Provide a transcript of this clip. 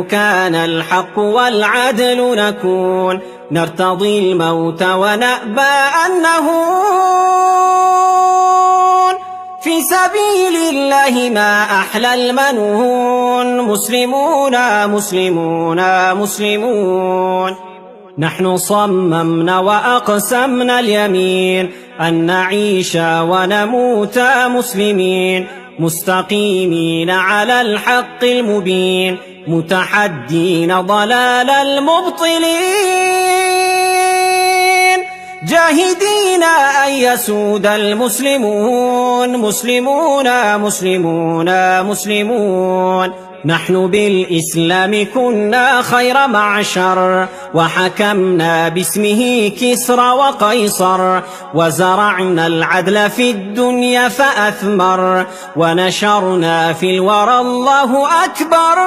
كان الحق والعدل نكون نرتضي الموت ونأبى أن نهون في سبيل الله ما أحلى المنون مسلمون مسلمون مسلمون نحن صممنا وأقسمنا اليمين أن نعيش ونموت مسلمين مستقيمين على الحق المبين متحدين ضلال المبطلين جاهدين أن يسود المسلمون مسلمون مسلمون مسلمون نحن بالإسلام كنا خير معشر وحكمنا باسمه كسرى وقيصر وزرعنا العدل في الدنيا فأثمر ونشرنا في الورى الله أكبر.